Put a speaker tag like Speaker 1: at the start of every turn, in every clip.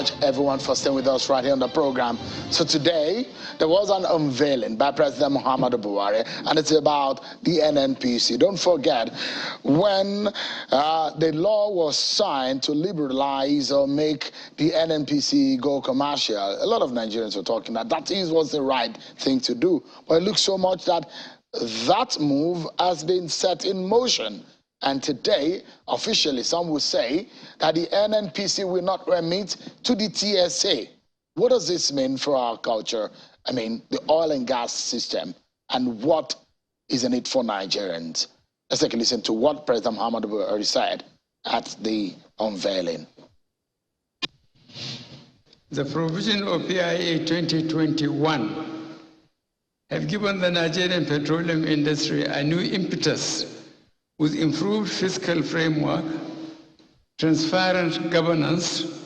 Speaker 1: much, everyone, for staying with us right here on the program. So today, there was an unveiling by President Muhammadu Buhari, and it's about the NNPC. Don't forget, when the law was signed to liberalize or make the NNPC go commercial, a lot of Nigerians were talking that was the right thing to do. But it looks so much that that move has been set in motion. And today, officially, some will say that the NNPC will not remit to the TSA. What does this mean for our culture? I mean, the oil and gas system, and what is in it for Nigerians? Let's take a listen to what President Muhammadu Buhari said at the unveiling.
Speaker 2: The provision of PIA 2021 have given the Nigerian petroleum industry a new impetus with improved fiscal framework, transparent governance,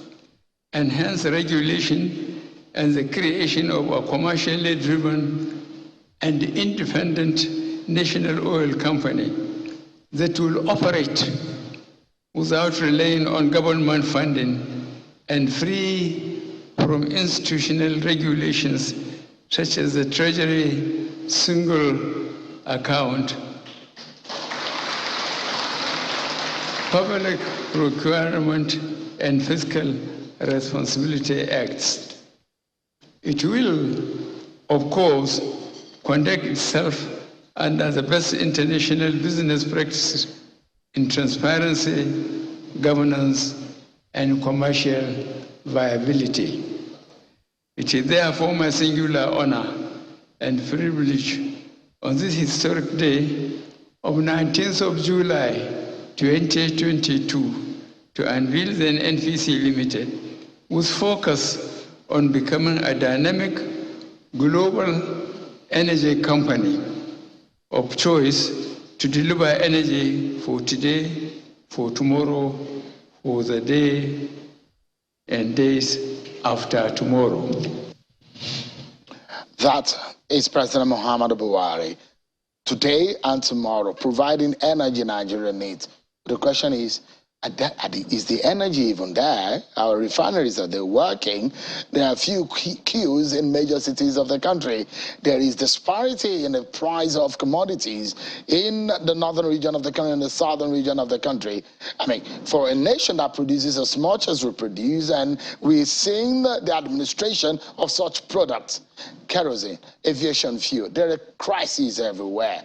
Speaker 2: enhanced regulation, and the creation of a commercially driven and independent national oil company that will operate without relying on government funding and free from institutional regulations such as the Treasury single account, Public Procurement and Fiscal Responsibility Acts. It will, of course, conduct itself under the best international business practices in transparency, governance, and commercial viability. It is therefore my singular honor and privilege on this historic day of 19th of July 2022 to unveil the NNPC Limited with focus on becoming a dynamic global energy company of choice to deliver energy for today, for tomorrow, for the day and days after tomorrow.
Speaker 1: That is President Muhammadu Buhari. Today and tomorrow, providing energy Nigeria needs. The question is the energy even there? Our refineries, are they working? There are few queues in major cities of the country. There is disparity in the price of commodities in the northern region of the country and the southern region of the country. I mean, for a nation that produces as much as we produce, and we're seeing the administration of such products, kerosene, aviation fuel, there are crises everywhere.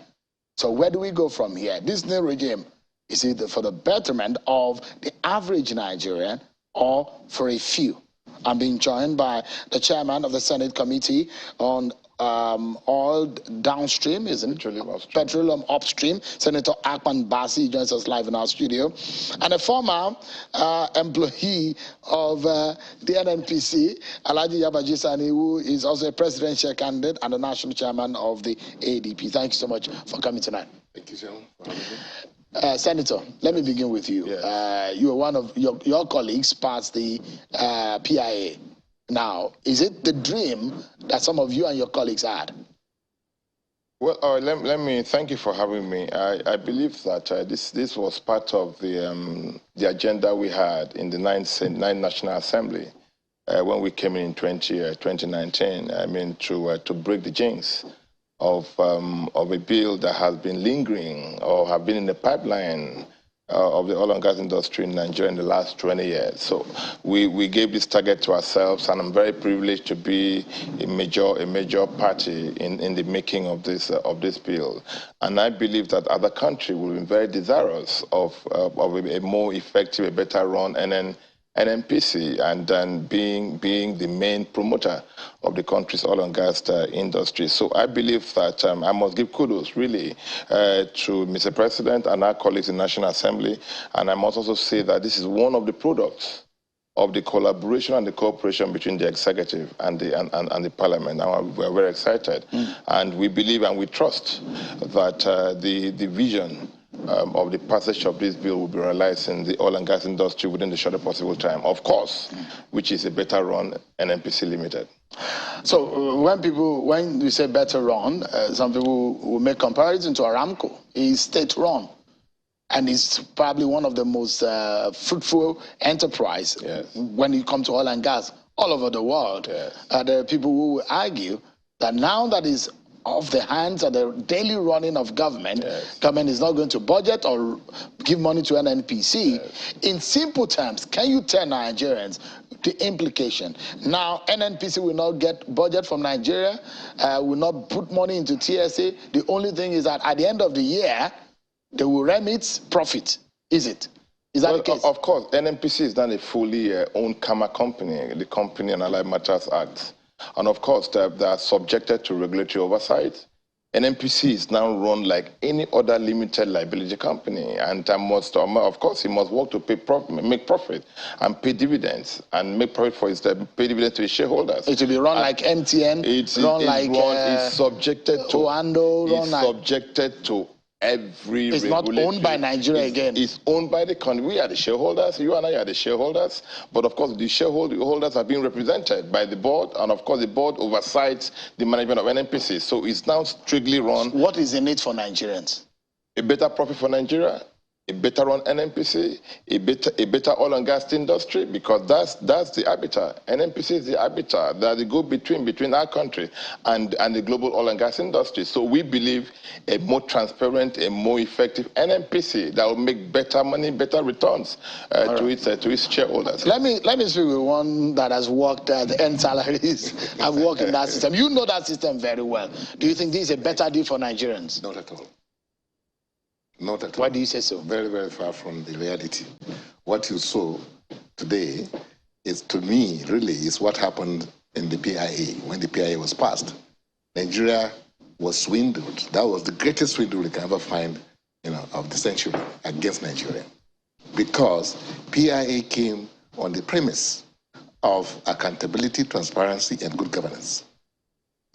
Speaker 1: So where do we go from here? This new regime, is it for the betterment of the average Nigerian or for a few? I'm being joined by the chairman of the Senate Committee on Oil Downstream, isn't it? Petroleum Upstream, Senator Akpan Basi joins us live in our studio, and a former employee of the NNPC, Alhaji Yabaji Sani, who is also a presidential candidate and the national chairman of the ADP. Thank you so much for coming tonight.
Speaker 3: Thank you, sir, for having me.
Speaker 1: Senator, let me begin with you.
Speaker 3: Yes.
Speaker 1: You are one of your colleagues passed the PIA. Now, is it the dream that some of you and your colleagues had?
Speaker 3: Well, let me thank you for having me. I believe that this was part of the agenda we had in the 9th National Assembly when we came in 2019. I mean, to break the jinx of a bill that has been lingering or have been in the pipeline of the oil and gas industry in Nigeria in the last 20 years. So we gave this target to ourselves, and I'm very privileged to be a major party in the making of this bill. And I believe that other countries will be very desirous of a more effective, a better run NNPC, and then being the main promoter of the country's oil and gas industry. So I believe that I must give kudos really to Mr. President and our colleagues in the National Assembly, and I must also say that this is one of the products of the collaboration and the cooperation between the executive and the parliament. And we're very excited, and we believe and we trust that the vision of the passage of this bill will be realized in the oil and gas industry within the shortest possible time, of course, which is a better run NNPC Limited.
Speaker 1: So when you say better run, some people will make comparison to Aramco. It's state run. and it's probably one of the most fruitful enterprise when it comes to oil and gas all over the world. There are people who will argue that now that is off the hands of the daily running of government, government is not going to budget or give money to NNPC. In simple terms, can you tell Nigerians the implication? Now, NNPC will not get budget from Nigeria, will not put money into TSA. The only thing is that at the end of the year, they will remit profit. Is it? Is that the case?
Speaker 3: Of course, NNPC is not a fully owned Kama company, the Company and Allied Matters Act. And of course, they are subjected to regulatory oversight. NNPC is now run like any other limited liability company, and of course, he must work to make profit and pay dividends, and make profit for his pay dividends to his shareholders.
Speaker 1: It will be run like MTN,
Speaker 3: it's subjected to
Speaker 1: Oando,
Speaker 3: subjected to every
Speaker 1: It's not owned by Nigeria again.
Speaker 3: It's owned by the country. We are the shareholders. You and I are the shareholders. But of course, the shareholders are being represented by the board, and of course, the board oversights the management of NNPC. So it's now strictly run.
Speaker 1: What is in it for Nigerians?
Speaker 3: A better profit for Nigeria, a better run NNPC, a better oil and gas industry, because that's the habitat. NNPC is the habitat that they go between our country and the global oil and gas industry. So we believe a more transparent, a more effective NNPC that will make better money, better returns to its shareholders.
Speaker 1: Let me speak with one that has worked at the end salaries. I've worked in that system. You know that system very well. Do you think this is a better deal for Nigerians?
Speaker 4: Not at all. Not at all.
Speaker 1: Why do you say so?
Speaker 4: Very, very far from the reality. What you saw today is, to me, really is what happened in the PIA, when the PIA was passed. Nigeria was swindled. That was the greatest swindle we can ever find, of the century against Nigeria. Because PIA came on the premise of accountability, transparency, and good governance.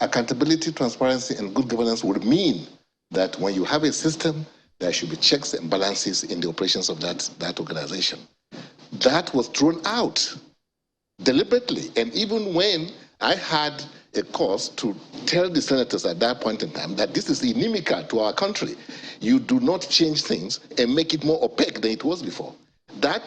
Speaker 4: Accountability, transparency, and good governance would mean that when you have a system, there should be checks and balances in the operations of that organization. That was thrown out deliberately. And even when I had a cause to tell the senators at that point in time that this is inimical to our country, you do not change things and make it more opaque than it was before. That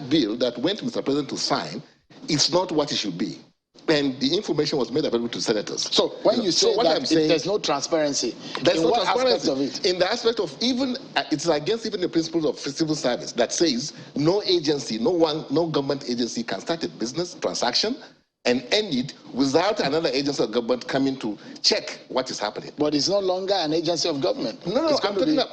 Speaker 4: bill that went, Mr. President, to sign, it's not what it should be. And the information was made available to senators.
Speaker 1: So when you say that there's no transparency,
Speaker 4: there's no
Speaker 1: transparency of it?
Speaker 4: In the aspect of it's against even the principles of civil service that says no agency, no government agency can start a business transaction and end it without another agency of government coming to check what is happening.
Speaker 1: But it's no longer an agency of government.
Speaker 4: No,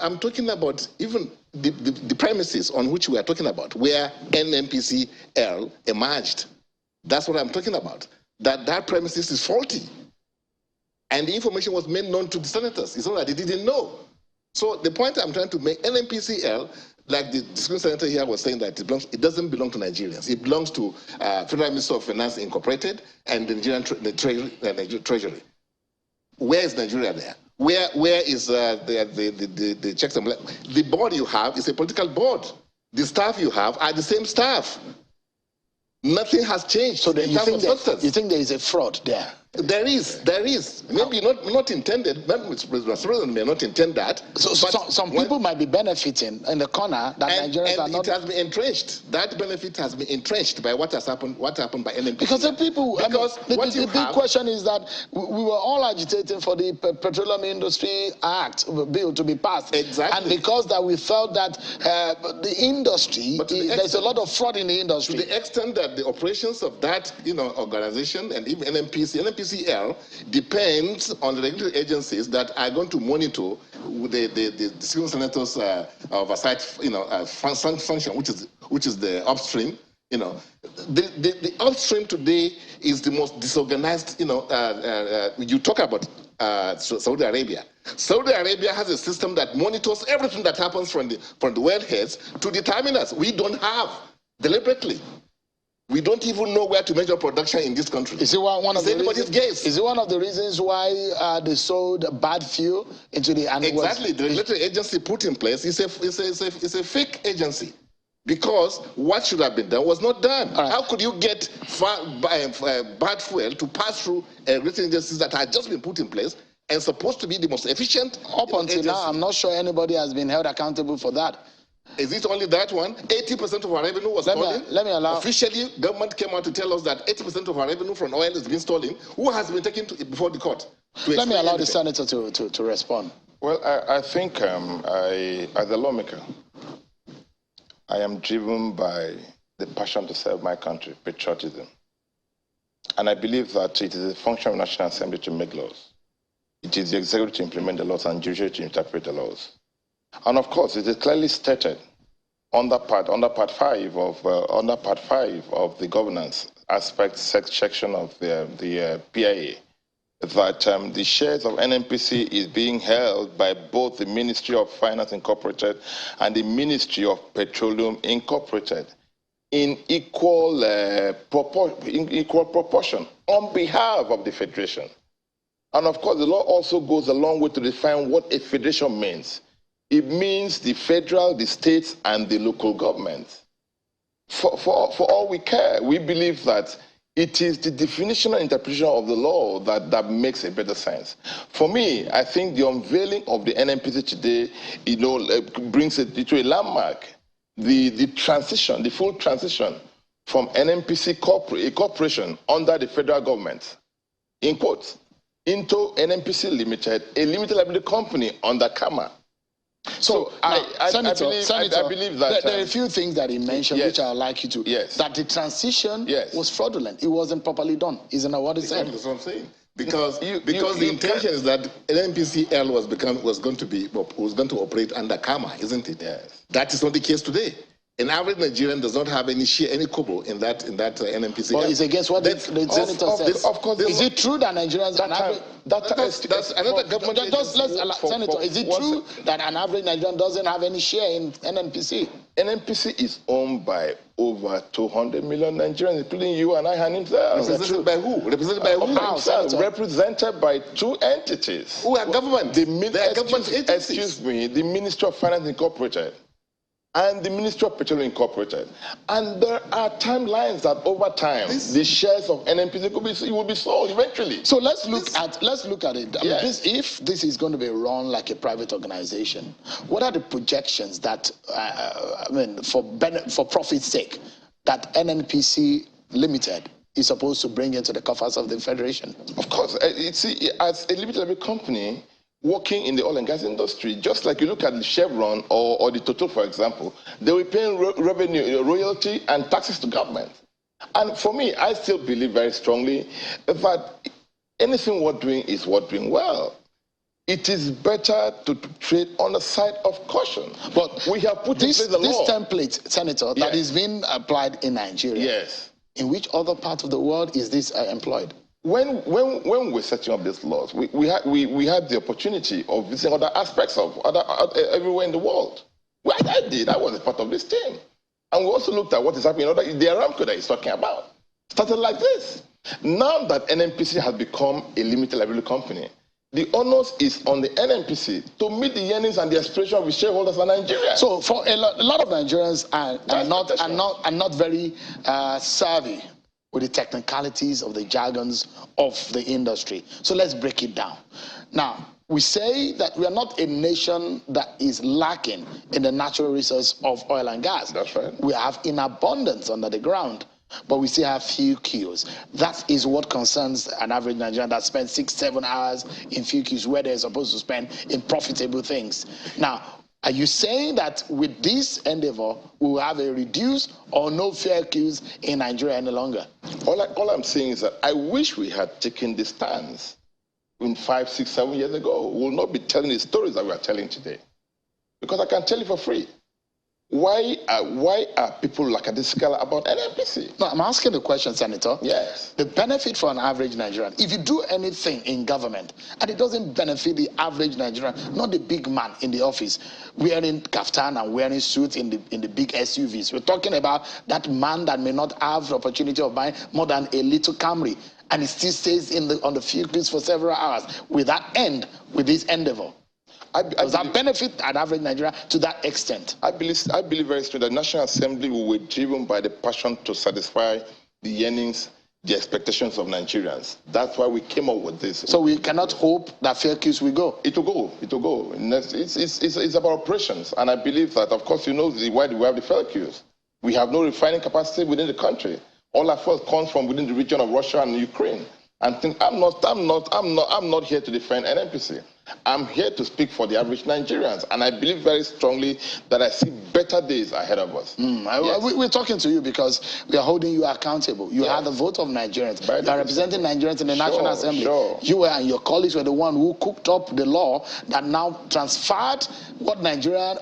Speaker 4: I'm talking about even the premises on which we are talking about, where NNPCL emerged. That's what I'm talking about. That premises is faulty. And the information was made known to the senators. It's not that they didn't know. So the point I'm trying to make, NNPCL, like the discipline senator here was saying, that it doesn't belong to Nigerians. It belongs to Federal Ministry of Finance Incorporated and the Nigerian Treasury. Where is Nigeria there? Where is the checks and balances? The board you have is a political board. The staff you have are the same staff. Nothing has changed.
Speaker 1: So you think there is a fraud there?
Speaker 4: There is. Maybe not intended. Mr. President may not intend that.
Speaker 1: So some people might be benefiting in the corner that Nigerians are not.
Speaker 4: It has been entrenched. That benefit has been entrenched by what has happened. What happened by NNPC?
Speaker 1: Because the people. The big question is that we were all agitating for the Petroleum Industry Act bill to be passed.
Speaker 4: Exactly.
Speaker 1: And because that we felt that the industry, there's a lot of fraud in the industry.
Speaker 4: To the extent that the operations of that organization and even NNPCL depends on the regulatory agencies that are going to monitor the civil senators' oversight, function, which is the upstream. The upstream today is the most disorganized. You talk about Saudi Arabia. Saudi Arabia has a system that monitors everything that happens from the wellheads to the terminals. We don't have deliberately. We don't even know where to measure production in this country.
Speaker 1: Is it one of the
Speaker 4: anybody's guess?
Speaker 1: Is it one of the reasons why they sold bad fuel into the animals?
Speaker 4: Exactly. The regulatory agency put in place is a fake agency, because what should have been done was not done. Right. How could you get bad fuel to pass through regulatory agencies that had just been put in place and supposed to be the most efficient.
Speaker 1: Up until now, I'm not sure anybody has been held accountable for that.
Speaker 4: Is it only that one? 80% of our revenue was stolen.
Speaker 1: Let me allow.
Speaker 4: Officially, government came out to tell us that 80% of our revenue from oil has been stolen. Who has been taken before the court?
Speaker 1: Let me allow the senator to respond.
Speaker 3: Well, I think as a lawmaker, I am driven by the passion to serve my country, patriotism. And I believe that it is a function of the National Assembly to make laws. It is the executive to implement the laws and judiciary to interpret the laws. And of course, it is clearly stated under part 5 of the governance aspect section of the PIA that the shares of NNPC is being held by both the Ministry of Finance Incorporated and the Ministry of Petroleum Incorporated in equal proportion on behalf of the Federation. And of course, the law also goes a long way to define what a federation means. It means the federal, the states, and the local governments. For all we care, we believe that it is the definition and interpretation of the law that makes a better sense. For me, I think the unveiling of the NNPC today, brings it to a landmark. The transition, the full transition from NNPC corporation under the federal government, in quotes, into NNPC Limited, a limited liability company under CAMA. So
Speaker 1: Senator,
Speaker 3: I believe that
Speaker 1: there are a few things that he mentioned,
Speaker 3: yes,
Speaker 1: which I would like you to.
Speaker 3: Yes.
Speaker 1: That the transition
Speaker 3: yes,
Speaker 1: was fraudulent. It wasn't properly done. Isn't that what he said?
Speaker 4: That's what I'm saying. Because the intention is that NNPCL was going to operate under CAMA, isn't it?
Speaker 3: Yes.
Speaker 4: That is not the case today. An average Nigerian does not have any share, any kobo in that NNPC.
Speaker 1: But it's against what the senator says.
Speaker 3: Of course,
Speaker 1: is it true that Nigerians
Speaker 4: that's another government agency.
Speaker 1: Senator, is it true that an average Nigerian doesn't have any share in NNPC?
Speaker 3: NNPC is owned by over 200 million Nigerians, including you and I and himself.
Speaker 4: Represented by who? Represented by who?
Speaker 3: Represented by two entities.
Speaker 4: Who are government?
Speaker 3: They are government agencies. Excuse me, the Ministry of Finance Incorporated and the Ministry of Petroleum Incorporated. And there are timelines that over time, the shares of NNPC will be sold eventually.
Speaker 1: So let's look at it. I mean,
Speaker 3: Yes.
Speaker 1: if this is going to be run like a private organization, what are the projections that, for profit's sake, that NNPC Limited is supposed to bring into the coffers of the Federation?
Speaker 3: Of course, as a limited liability company, working in the oil and gas industry, just like you look at the Chevron or the Total, for example, they will pay revenue, royalty, and taxes to government. And for me, I still believe very strongly that anything worth doing is worth doing well. It is better to trade on the side of caution. But we have put in place the law.
Speaker 1: This template, Senator, that is being applied in Nigeria.
Speaker 3: Yes.
Speaker 1: In which other part of the world is this employed?
Speaker 3: When we're setting up these laws, we had the opportunity of visiting other aspects of everywhere in the world. I was a part of this team. And we also looked at what is happening in the Aramco that he's talking about. Started like this. Now that NNPC has become a limited liability company, the onus is on the NNPC to meet the yearnings and the aspirations of the shareholders in Nigeria.
Speaker 1: So for a lot of Nigerians are not very savvy with the technicalities of the jargons of the industry. So let's break it down. Now, we say that we are not a nation that is lacking in the natural resource of oil and gas.
Speaker 3: That's right.
Speaker 1: We have in abundance under the ground, but we still have few queues. That is what concerns an average Nigerian that spends 6-7 hours in few queues where they're supposed to spend in profitable things. Now, are you saying that with this endeavor, we will have a reduced or no fair queues in Nigeria any longer?
Speaker 3: All I'm saying is that I wish we had taken this stance 5, 6, 7 years ago. We will not be telling the stories that we are telling today. Because I can tell you for free. Why are people lackadaisical about NNPC?
Speaker 1: No, I'm asking the question, Senator.
Speaker 3: Yes.
Speaker 1: The benefit for an average Nigerian, if you do anything in government and it doesn't benefit the average Nigerian, not the big man in the office wearing kaftan and wearing suits in the big SUVs. We're talking about that man that may not have the opportunity of buying more than a little Camry, and he still stays on the field for several hours. Will that end with this endeavor? Does that benefit an average Nigerian to that extent?
Speaker 3: I believe very strongly that the National Assembly will be driven by the passion to satisfy the yearnings, the expectations of Nigerians. That's why we came up with this.
Speaker 1: So we cannot hope that fair queues will go.
Speaker 3: It will go. It will go. It's about operations, and I believe that, of course, you know why we have the fair queues. We have no refining capacity within the country. All our fuel comes from within the region of Russia and Ukraine. And I'm not here to defend NNPC. I'm here to speak for the average Nigerians, and I believe very strongly that I see better days ahead of us.
Speaker 1: Yes. We're talking to you because we are holding you accountable. You had the vote of Nigerians. You are representing Nigerians in the National Assembly. You and your colleagues were the one who cooked up the law that now transferred what Nigeria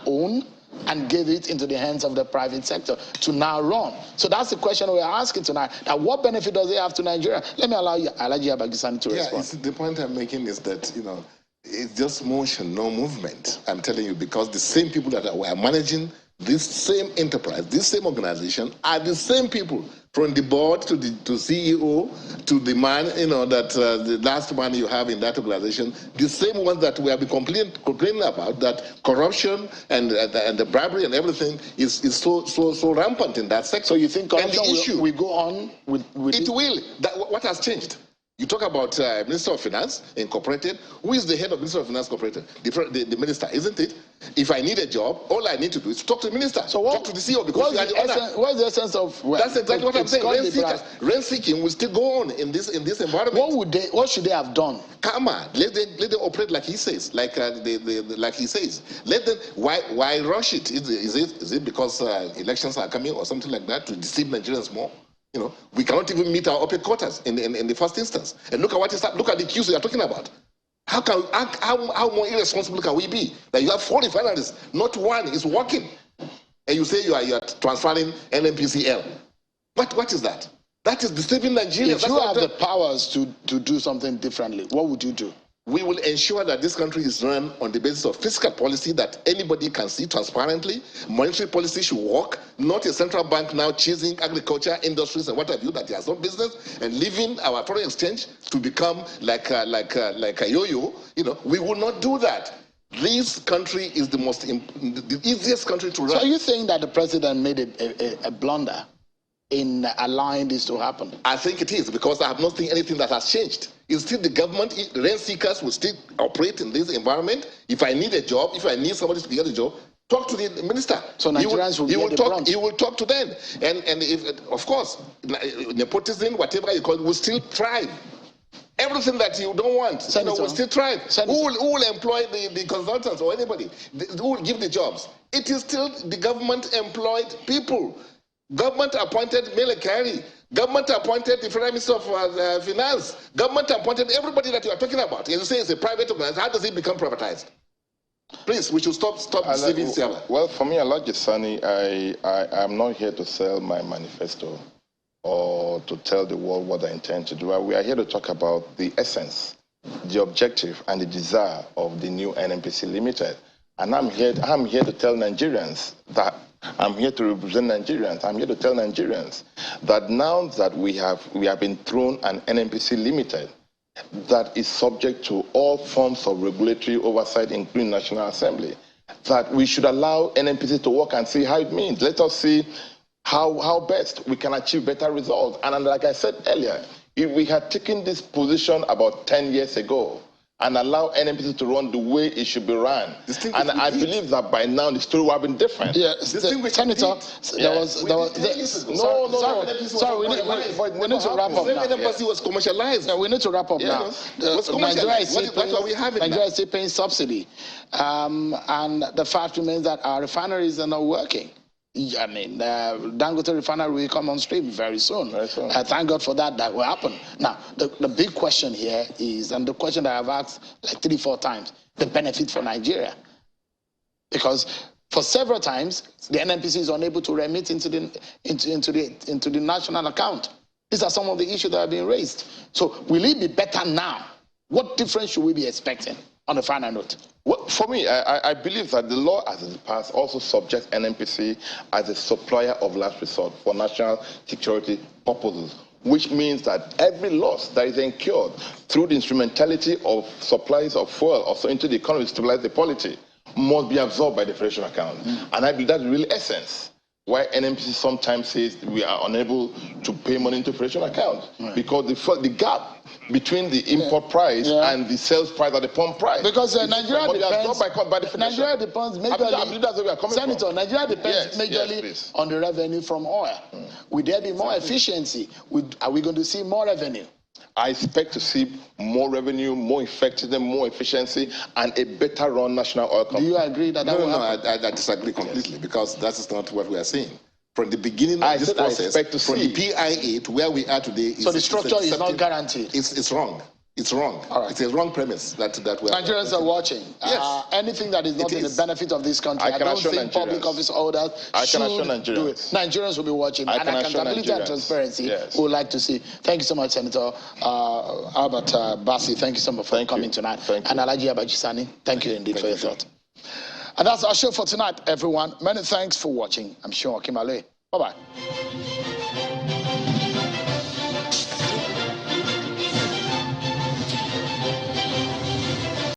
Speaker 1: owned and gave it into the hands of the private sector to now run. So that's the question we're asking tonight. Now, what benefit does it have to Nigeria? Let me allow you, Alhaji Abagisani, to respond.
Speaker 4: The point I'm making is that, it's just motion, no movement. I'm telling you, because the same people that were managing this same enterprise, this same organization, are the same people, from the board to CEO to the man, that the last man you have in that organization, the same ones that we have been complaining about, that corruption and the bribery and everything is so rampant in that sector.
Speaker 1: So you think corruption will go on with
Speaker 4: it? Will. What has changed? You talk about Minister of Finance Incorporated. Who is the head of Minister of Finance Incorporated? The minister, isn't it? If I need a job, all I need to do is talk to the minister. So talk to the CEO, because you are the owner.
Speaker 1: What's the essence of? Well,
Speaker 4: that's exactly what I'm saying. Rent seeking will still go on in this environment.
Speaker 1: What should they have done?
Speaker 4: Come on, let them operate like he says, like he says. Let them. Why rush it? Is it because elections are coming or something like that to deceive Nigerians more? We cannot even meet our upper quarters in the first instance. And look at look at the queues we are talking about. How more irresponsible can we be that you have 4 refineries, not one is working, and you say you are transferring NNPCL? What is that? That is deceiving Nigerians.
Speaker 1: If you have the powers to do something differently, what would you do?
Speaker 4: We will ensure that this country is run on the basis of fiscal policy that anybody can see transparently. Monetary policy should work, not a central bank now chasing agriculture, industries, and what have you that has no business, and leaving our foreign exchange to become like a yo-yo. We will not do that. This country is the easiest country to run.
Speaker 1: So are you saying that the president made a blunder in allowing this to happen?
Speaker 4: I think it is, because I have not seen anything that has changed. It's still the government. Rent seekers will still operate in this environment. If I need a job, if I need somebody to get a job, talk to the minister.
Speaker 1: So Nigerians
Speaker 4: he will talk to them, and if, of course, nepotism, whatever you call it, will still thrive. Everything that you don't want, will still thrive. Who will employ the consultants or anybody? Who will give the jobs? It is still the government-employed people. Government-appointed Melekari. Government-appointed the Prime Minister of Finance. Government-appointed everybody that you are talking about. And you say it's a private organization. How does it become privatized? Please, we should stop deceiving each other.
Speaker 3: Well, for me, Alhaji Sani, I'm not here to sell my manifesto or to tell the world what I intend to do. We are here to talk about the essence, the objective, and the desire of the new NNPC Limited. And I'm here to tell Nigerians that I'm here to represent Nigerians. I'm here to tell Nigerians that now that we have been thrown an NNPC Limited that is subject to all forms of regulatory oversight, including National Assembly, that we should allow NNPC to work and see how it means. Let us see how best we can achieve better results. And like I said earlier, if we had taken this position about 10 years ago, and allow NNPC to run the way it should be run. And I believe that by now the story would have been different.
Speaker 1: Yeah, Senator, sorry, we need to wrap up now.
Speaker 4: NNPC was commercialized.
Speaker 1: Yeah, we need to wrap up now. Nigeria is still paying subsidy. And the fact remains that our refineries are not working. I mean, Dangote refinery will come on stream very soon. Thank God for that. That will happen. Now, the big question here is, and the question that I've asked like 3-4 times, the benefit for Nigeria. Because for several times, the NNPC is unable to remit into the national account. These are some of the issues that are being raised. So will it be better now? What difference should we be expecting on the final note?
Speaker 3: Well, for me, I believe that the law as it passed also subjects NNPC as a supplier of last resort for national security purposes, which means that every loss that is incurred through the instrumentality of supplies of fuel also into the economy to stabilize the polity must be absorbed by the federation account. And I believe that's the real essence. why NNPC sometimes says we are unable to pay money into operation account, because the gap between the import price and the sales price at the pump price.
Speaker 1: Because Nigeria depends.
Speaker 3: Nigeria
Speaker 1: depends majorly. Senator, Nigeria depends
Speaker 3: majorly
Speaker 1: on the revenue from oil. Will there be more efficiency? Are we going to see more revenue?
Speaker 3: I expect to see more revenue, more effectiveness, more efficiency, and a better run national oil company.
Speaker 1: Do you agree that that will happen?
Speaker 4: I disagree completely, because that is not what we are saying. From the beginning of this process, from the PIA to where we are today,
Speaker 1: so the structure is not guaranteed.
Speaker 4: It's wrong. It's wrong.
Speaker 1: All right.
Speaker 4: It's a wrong premise that we are.
Speaker 1: Nigerians are watching.
Speaker 4: Yes.
Speaker 1: Anything that is not in the benefit of this country, I don't think public office holders should do it. Nigerians will be watching, and accountability and transparency we would like to see. Thank you so much, Senator Albert Bassi. Thank you so much for coming tonight.
Speaker 3: Thank you.
Speaker 1: And Alhaji Abajisani, thank you indeed for your thought. And that's our show for tonight, everyone. Many thanks for watching. I'm sure Kimale. Bye-bye.